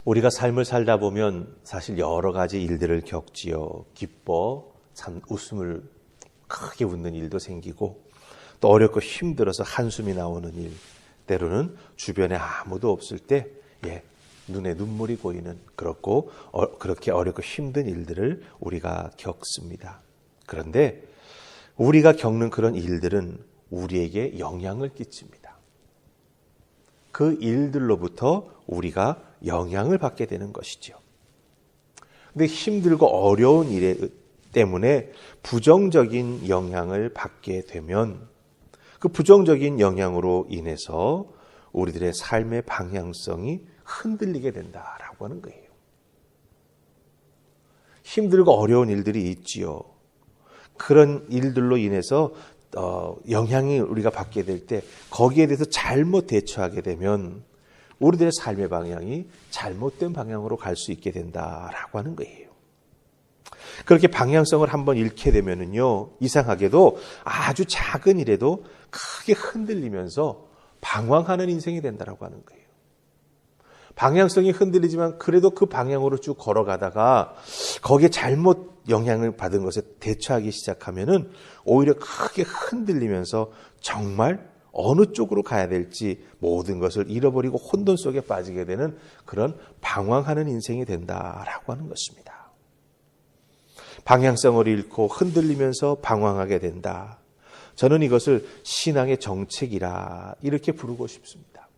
우리가 삶을 살다 보면 사실 여러 가지 일들을 겪지요. 기뻐 참 웃음을 크게 웃는 일도 생기고 또 어렵고 힘들어서 한숨이 나오는 일, 때로는 주변에 아무도 없을 때 눈에 눈물이 고이는 그렇게 어렵고 힘든 일들을 우리가 겪습니다. 그런데 우리가 겪는 그런 일들은 우리에게 영향을 끼칩니다. 그 일들로부터 우리가 영향을 받게 되는 것이죠. 근데 힘들고 어려운 일 때문에 부정적인 영향을 받게 되면 그 부정적인 영향으로 인해서 우리들의 삶의 방향성이 흔들리게 된다라고 하는 거예요. 힘들고 어려운 일들이 있지요. 그런 일들로 인해서 영향이 우리가 받게 될 때 거기에 대해서 잘못 대처하게 되면 우리들의 삶의 방향이 잘못된 방향으로 갈 수 있게 된다라고 하는 거예요. 그렇게 방향성을 한번 잃게 되면은요, 이상하게도 아주 작은 일에도 크게 흔들리면서 방황하는 인생이 된다라고 하는 거예요. 방향성이 흔들리지만 그래도 그 방향으로 쭉 걸어가다가 거기에 잘못 영향을 받은 것에 대처하기 시작하면은 오히려 크게 흔들리면서 정말 어느 쪽으로 가야 될지 모든 것을 잃어버리고 혼돈 속에 빠지게 되는 그런 방황하는 인생이 된다라고 하는 것입니다. 방향성을 잃고 흔들리면서 방황하게 된다. 저는 이것을 신앙의 정책이라 이렇게 부르고 싶습니다.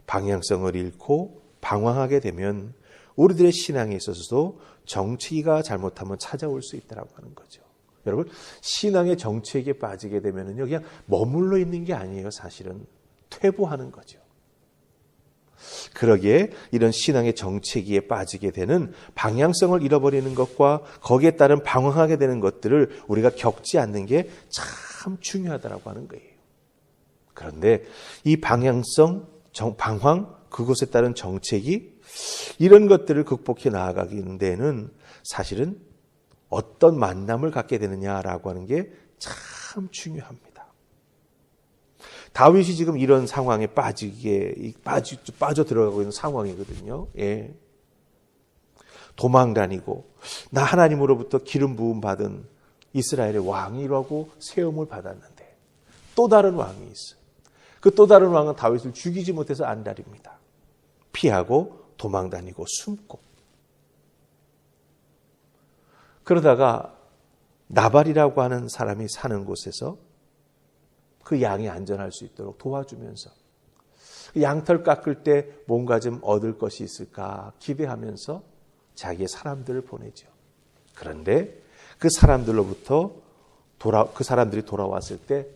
방향성을 잃고 방황하게 되면 우리들의 신앙에 있어서도 정체기가 잘못하면 찾아올 수 있다고 하는 거죠. 여러분, 신앙의 정체기에 빠지게 되면은요, 그냥 머물러 있는 게 아니에요. 사실은 퇴보하는 거죠. 그러기에 이런 신앙의 정체기에 빠지게 되는 방향성을 잃어버리는 것과 거기에 따른 방황하게 되는 것들을 우리가 겪지 않는 게 참 중요하다고 하는 거예요. 그런데 이 방향성, 방황, 그것에 따른 정체기, 이런 것들을 극복해 나아가는 데에는 사실은 어떤 만남을 갖게 되느냐라고 하는 게 참 중요합니다. 다윗이 지금 이런 상황에 빠져 들어가고 있는 상황이거든요. 도망 다니고 나 하나님으로부터 기름 부음 받은 이스라엘의 왕이라고 세움을 받았는데 또 다른 왕이 있어요. 그 또 다른 왕은 다윗을 죽이지 못해서 안달입니다. 피하고 도망 다니고 숨고. 그러다가 나발이라고 하는 사람이 사는 곳에서 그 양이 안전할 수 있도록 도와주면서 양털 깎을 때 뭔가 좀 얻을 것이 있을까 기대하면서 자기의 사람들을 보내죠. 그런데 그 사람들로부터 그 사람들이 돌아왔을 때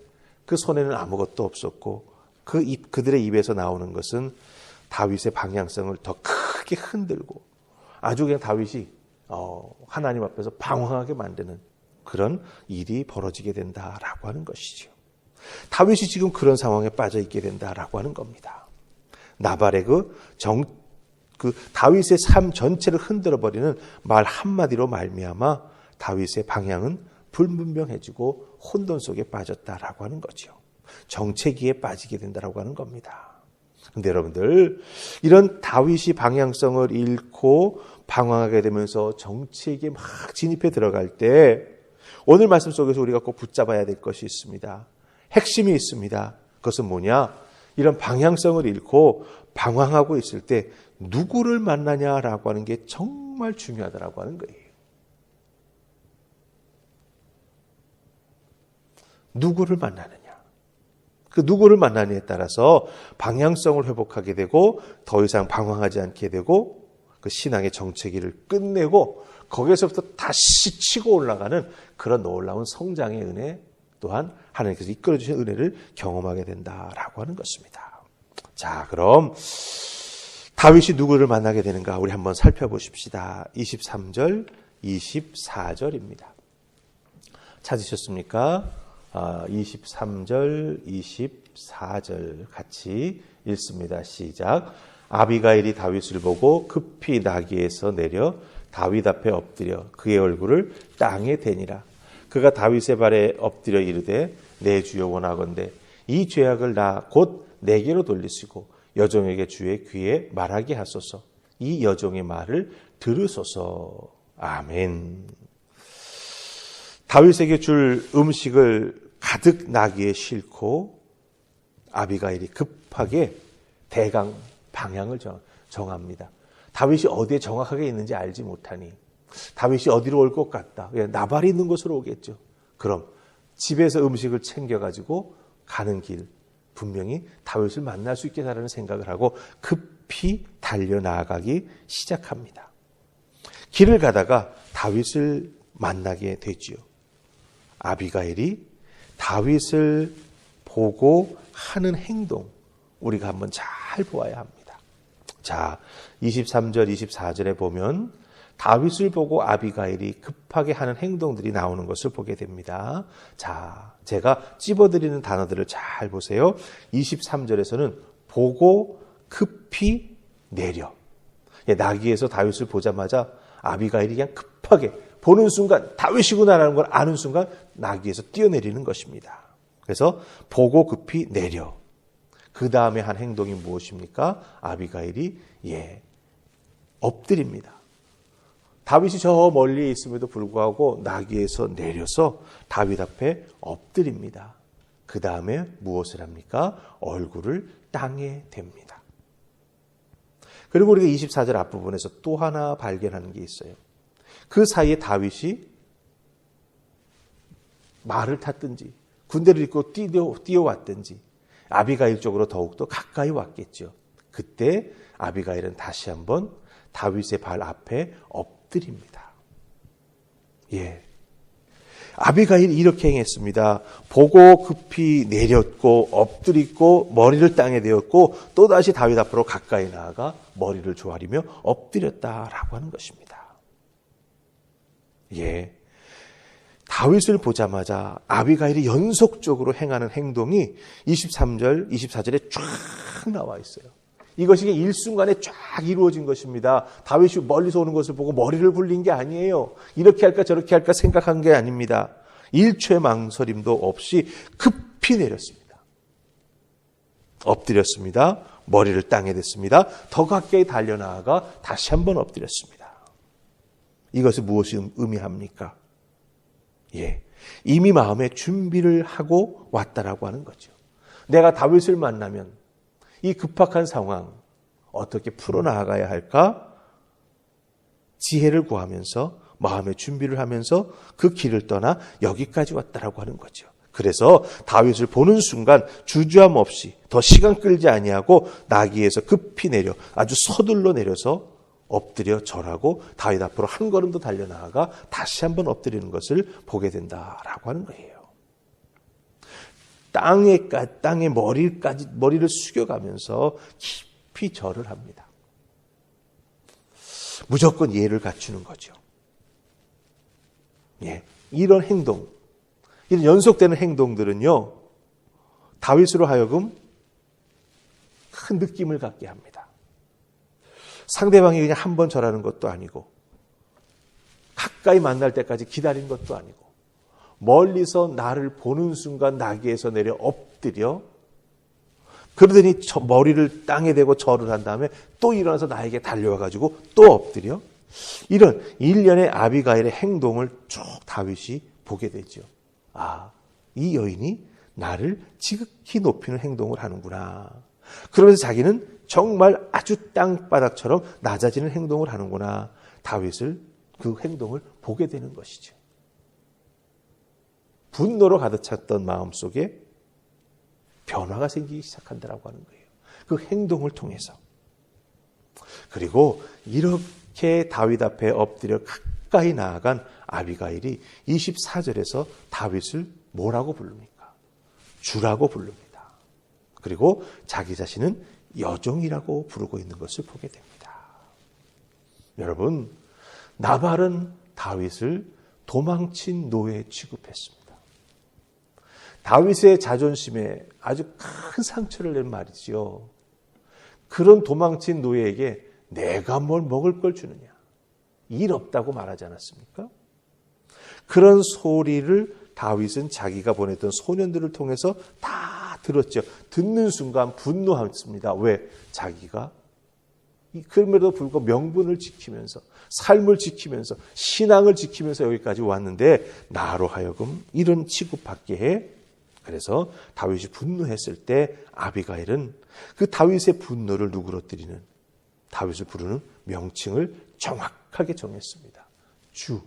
그 손에는 아무것도 없었고 그들의 입에서 나오는 것은 다윗의 방향성을 더 크게 흔들고 아주 그냥 다윗이 하나님 앞에서 방황하게 만드는 그런 일이 벌어지게 된다라고 하는 것이죠. 다윗이 지금 그런 상황에 빠져 있게 된다라고 하는 겁니다. 나발의 다윗의 삶 전체를 흔들어 버리는 말 한마디로 말미암아 다윗의 방향은 불분명해지고 혼돈 속에 빠졌다라고 하는 거죠. 정체기에 빠지게 된다라고 하는 겁니다. 그런데 여러분들, 이런 다윗이 방향성을 잃고 방황하게 되면서 정체기에 막 진입해 들어갈 때 오늘 말씀 속에서 우리가 꼭 붙잡아야 될 것이 있습니다. 핵심이 있습니다. 그것은 뭐냐? 이런 방향성을 잃고 방황하고 있을 때 누구를 만나냐라고 하는 게 정말 중요하다라고 하는 거예요. 누구를 만나느냐. 그 누구를 만나느냐에 따라서 방향성을 회복하게 되고 더 이상 방황하지 않게 되고 그 신앙의 정체기를 끝내고 거기에서부터 다시 치고 올라가는 그런 놀라운 성장의 은혜 또한 하나님께서 이끌어주신 은혜를 경험하게 된다라고 하는 것입니다. 자, 그럼 다윗이 누구를 만나게 되는가 우리 한번 살펴보십시다. 23절, 24절입니다. 찾으셨습니까? 23절, 24절 같이 읽습니다. 시작. 아비가일이 다윗을 보고 급히 나귀에서 내려 다윗 앞에 엎드려 그의 얼굴을 땅에 대니라. 그가 다윗의 발에 엎드려 이르되 내 주여 원하건대 이 죄악을 나 곧 내게로 돌리시고 여종에게 주의 귀에 말하게 하소서. 이 여종의 말을 들으소서. 아멘. 다윗에게 줄 음식을 가득 나귀에 싣고 아비가일이 급하게 대강 방향을 정합니다. 다윗이 어디에 정확하게 있는지 알지 못하니 다윗이 어디로 올 것 같다. 나발이 있는 곳으로 오겠죠. 그럼 집에서 음식을 챙겨가지고 가는 길 분명히 다윗을 만날 수 있겠다라는 생각을 하고 급히 달려나가기 시작합니다. 길을 가다가 다윗을 만나게 되지요. 아비가일이 다윗을 보고 하는 행동 우리가 한번 잘 보아야 합니다. 자, 23절 24절에 보면 다윗을 보고 아비가일이 급하게 하는 행동들이 나오는 것을 보게 됩니다. 자, 제가 찝어드리는 단어들을 잘 보세요. 23절에서는 보고 급히 내려. 나귀에서 다윗을 보자마자 아비가일이 그냥 급하게 보는 순간 다윗이구나라는 걸 아는 순간 나귀에서 뛰어내리는 것입니다. 그래서 보고 급히 내려. 그 다음에 한 행동이 무엇입니까? 아비가일이 엎드립니다. 다윗이 저 멀리 있음에도 불구하고 나귀에서 내려서 다윗 앞에 엎드립니다. 그 다음에 무엇을 합니까? 얼굴을 땅에 댑니다. 그리고 우리가 24절 앞부분에서 또 하나 발견하는 게 있어요. 그 사이에 다윗이 말을 탔든지 군대를 입고 뛰어왔든지 아비가일 쪽으로 더욱더 가까이 왔겠죠. 그때 아비가일은 다시 한번 다윗의 발 앞에 엎드립니다. 아비가일이 이렇게 행했습니다. 보고 급히 내렸고 엎드리고 머리를 땅에 대었고 또다시 다윗 앞으로 가까이 나아가 머리를 조아리며 엎드렸다라고 하는 것입니다. 다윗을 보자마자 아비가일이 연속적으로 행하는 행동이 23절, 24절에 쫙 나와 있어요. 이것이 일순간에 쫙 이루어진 것입니다. 다윗이 멀리서 오는 것을 보고 머리를 굴린 게 아니에요. 이렇게 할까 저렇게 할까 생각한 게 아닙니다. 일초의 망설임도 없이 급히 내렸습니다. 엎드렸습니다. 머리를 땅에 댔습니다. 더 가까이 달려나가 다시 한번 엎드렸습니다. 이것이 무엇을 의미합니까? 이미 마음에 준비를 하고 왔다라고 하는 거죠. 내가 다윗을 만나면 이 급박한 상황 어떻게 풀어나가야 할까? 지혜를 구하면서 마음의 준비를 하면서 그 길을 떠나 여기까지 왔다라고 하는 거죠. 그래서 다윗을 보는 순간 주저함 없이 더 시간 끌지 아니하고 나귀에서 급히 내려 아주 서둘러 내려서 엎드려 절하고 다윗 앞으로 한 걸음 더 달려나가 다시 한번 엎드리는 것을 보게 된다라고 하는 거예요. 땅에 머리를 숙여가면서 깊이 절을 합니다. 무조건 예를 갖추는 거죠. 이런 행동, 이런 연속되는 행동들은요, 다윗으로 하여금 큰 느낌을 갖게 합니다. 상대방이 그냥 한 번 절하는 것도 아니고, 가까이 만날 때까지 기다린 것도 아니고, 멀리서 나를 보는 순간 나귀에서 내려 엎드려 그러더니 머리를 땅에 대고 절을 한 다음에 또 일어나서 나에게 달려와가지고 또 엎드려. 이런 일련의 아비가일의 행동을 쭉 다윗이 보게 되죠. 이 여인이 나를 지극히 높이는 행동을 하는구나. 그러면서 자기는 정말 아주 땅바닥처럼 낮아지는 행동을 하는구나. 다윗을 그 행동을 보게 되는 것이죠. 분노로 가득 찼던 마음속에 변화가 생기기 시작한다라고 하는 거예요. 그 행동을 통해서. 그리고 이렇게 다윗 앞에 엎드려 가까이 나아간 아비가일이 24절에서 다윗을 뭐라고 부릅니까? 주라고 부릅니다. 그리고 자기 자신은 여종이라고 부르고 있는 것을 보게 됩니다. 여러분, 나발은 다윗을 도망친 노예 취급했습니다. 다윗의 자존심에 아주 큰 상처를 낸 말이지요. 그런 도망친 노예에게 내가 뭘 먹을 걸 주느냐. 일 없다고 말하지 않았습니까? 그런 소리를 다윗은 자기가 보냈던 소년들을 통해서 다 들었죠. 듣는 순간 분노했습니다. 왜? 자기가 그럼에도 불구하고 명분을 지키면서 삶을 지키면서 신앙을 지키면서 여기까지 왔는데 나로 하여금 이런 취급받게 해. 그래서 다윗이 분노했을 때 아비가일은 그 다윗의 분노를 누그러뜨리는 다윗을 부르는 명칭을 정확하게 정했습니다. 주.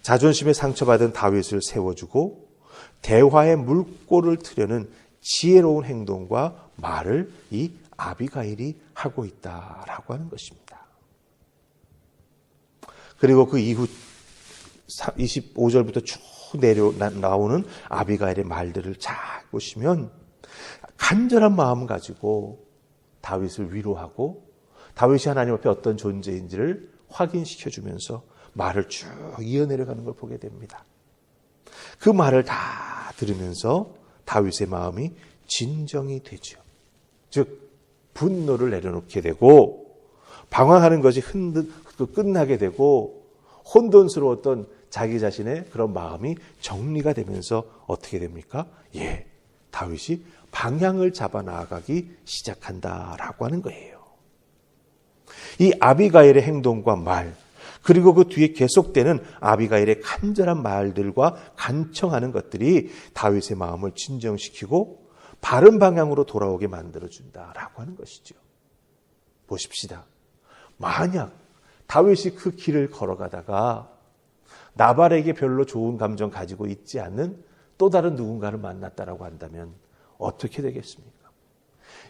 자존심에 상처받은 다윗을 세워주고 대화의 물꼬를 트려는 지혜로운 행동과 말을 이 아비가일이 하고 있다라고 하는 것입니다. 그리고 그 이후 25절부터 쭉 나오는 아비가일의 말들을 잘 보시면 간절한 마음 가지고 다윗을 위로하고 다윗이 하나님 앞에 어떤 존재인지를 확인시켜주면서 말을 쭉 이어내려가는 걸 보게 됩니다. 그 말을 다 들으면서 다윗의 마음이 진정이 되죠. 즉 분노를 내려놓게 되고 방황하는 것이 끝나게 되고 혼돈스러웠던 자기 자신의 그런 마음이 정리가 되면서 어떻게 됩니까? 다윗이 방향을 잡아 나아가기 시작한다라고 하는 거예요. 이 아비가일의 행동과 말, 그리고 그 뒤에 계속되는 아비가일의 간절한 말들과 간청하는 것들이 다윗의 마음을 진정시키고 바른 방향으로 돌아오게 만들어준다라고 하는 것이죠. 보십시다. 만약 다윗이 그 길을 걸어가다가 나발에게 별로 좋은 감정 가지고 있지 않는 또 다른 누군가를 만났다라고 한다면 어떻게 되겠습니까?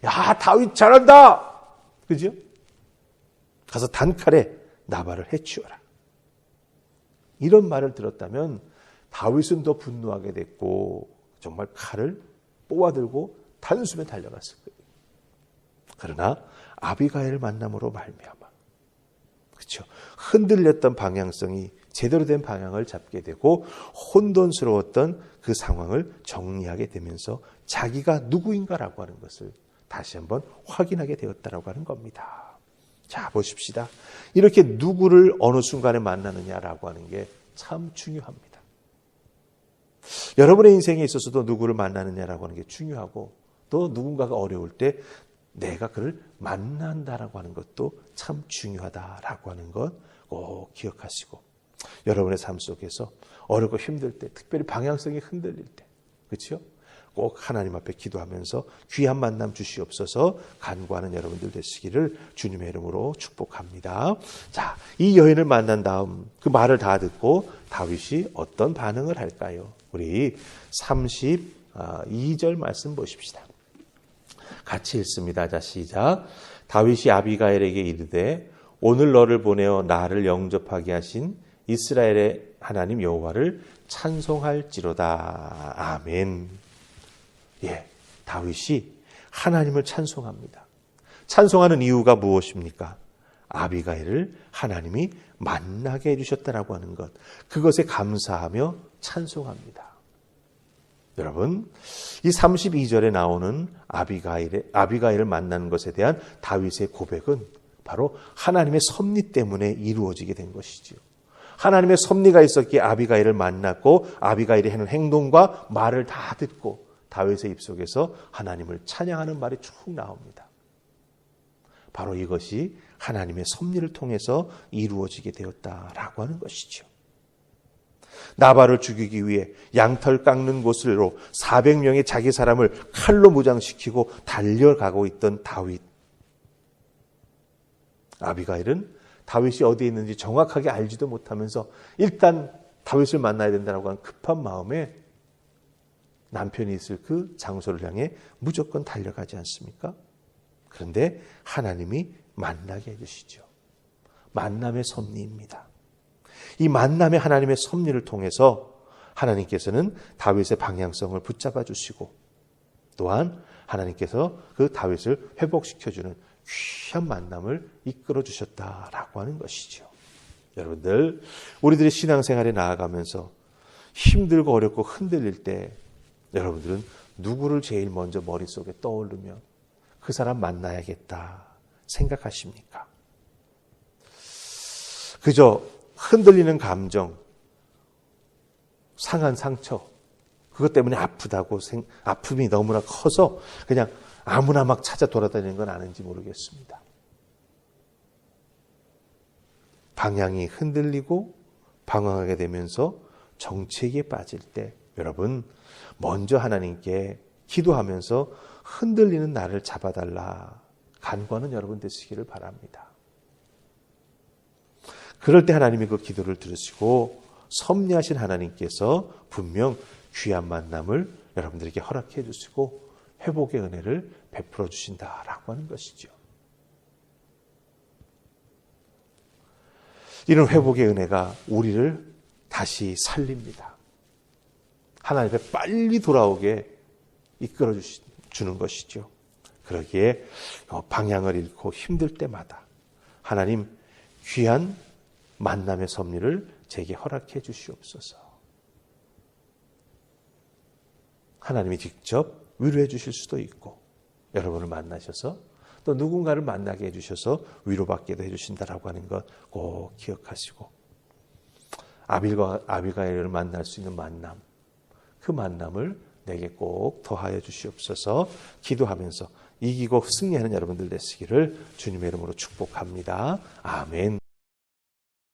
야, 다윗 잘한다! 그죠? 가서 단칼에 나발을 해치워라. 이런 말을 들었다면 다윗은 더 분노하게 됐고 정말 칼을 뽑아들고 단숨에 달려갔을 거예요. 그러나 아비가일을 만남으로 말미암아 그렇죠. 흔들렸던 방향성이 제대로 된 방향을 잡게 되고 혼돈스러웠던 그 상황을 정리하게 되면서 자기가 누구인가라고 하는 것을 다시 한번 확인하게 되었다라고 하는 겁니다. 자, 보십시다. 이렇게 누구를 어느 순간에 만나느냐라고 하는 게 참 중요합니다. 여러분의 인생에 있어서도 누구를 만나느냐라고 하는 게 중요하고 또 누군가가 어려울 때 내가 그를 만난다라고 하는 것도 참 중요하다라고 하는 것 꼭 기억하시고 여러분의 삶 속에서 어렵고 힘들 때 특별히 방향성이 흔들릴 때 그렇죠? 꼭 하나님 앞에 기도하면서 귀한 만남 주시옵소서 간구하는 여러분들 되시기를 주님의 이름으로 축복합니다. 자, 이 여인을 만난 다음 그 말을 다 듣고 다윗이 어떤 반응을 할까요? 우리 32절 말씀 보십시다. 같이 읽습니다. 자, 시작. 다윗이 아비가일에게 이르되 오늘 너를 보내어 나를 영접하게 하신 이스라엘의 하나님 여호와를 찬송할지로다. 아멘. 다윗이 하나님을 찬송합니다. 찬송하는 이유가 무엇입니까? 아비가일을 하나님이 만나게 해주셨다라고 하는 것. 그것에 감사하며 찬송합니다. 여러분, 이 32절에 나오는 아비가일을 만나는 것에 대한 다윗의 고백은 바로 하나님의 섭리 때문에 이루어지게 된 것이지요. 하나님의 섭리가 있었기에 아비가일을 만났고 아비가일이 하는 행동과 말을 다 듣고 다윗의 입속에서 하나님을 찬양하는 말이 쭉 나옵니다. 바로 이것이 하나님의 섭리를 통해서 이루어지게 되었다라고 하는 것이죠. 나발을 죽이기 위해 양털 깎는 곳으로 400명의 자기 사람을 칼로 무장시키고 달려가고 있던 다윗. 아비가일은 다윗이 어디에 있는지 정확하게 알지도 못하면서 일단 다윗을 만나야 된다고 하는 급한 마음에 남편이 있을 그 장소를 향해 무조건 달려가지 않습니까? 그런데 하나님이 만나게 해주시죠. 만남의 섭리입니다. 이 만남의 하나님의 섭리를 통해서 하나님께서는 다윗의 방향성을 붙잡아 주시고 또한 하나님께서 그 다윗을 회복시켜주는 귀한 만남을 이끌어 주셨다라고 하는 것이죠. 여러분들, 우리들의 신앙생활에 나아가면서 힘들고 어렵고 흔들릴 때 여러분들은 누구를 제일 먼저 머릿속에 떠오르며 그 사람 만나야겠다 생각하십니까? 그저 흔들리는 감정, 상한 상처, 그것 때문에 아픔이 너무나 커서 그냥 아무나 막 찾아 돌아다니는 건 아닌지 모르겠습니다. 방향이 흔들리고 방황하게 되면서 정체기에 빠질 때 여러분 먼저 하나님께 기도하면서 흔들리는 나를 잡아달라 간구하는 여러분 되시기를 바랍니다. 그럴 때 하나님이 그 기도를 들으시고 섭리하신 하나님께서 분명 귀한 만남을 여러분들에게 허락해 주시고 회복의 은혜를 베풀어 주신다라고 하는 것이죠. 이런 회복의 은혜가 우리를 다시 살립니다. 하나님 앞에 빨리 돌아오게 이끌어 주는 것이죠. 그러기에 방향을 잃고 힘들 때마다 하나님 귀한 만남의 섭리를 제게 허락해 주시옵소서. 하나님이 직접 위로해 주실 수도 있고 여러분을 만나셔서 또 누군가를 만나게 해주셔서 위로받게도 해주신다라고 하는 것 꼭 기억하시고 아비가일을 만날 수 있는 만남, 그 만남을 내게 꼭 더하여 주시옵소서. 기도하면서 이기고 승리하는 여러분들 되시기를 주님의 이름으로 축복합니다. 아멘.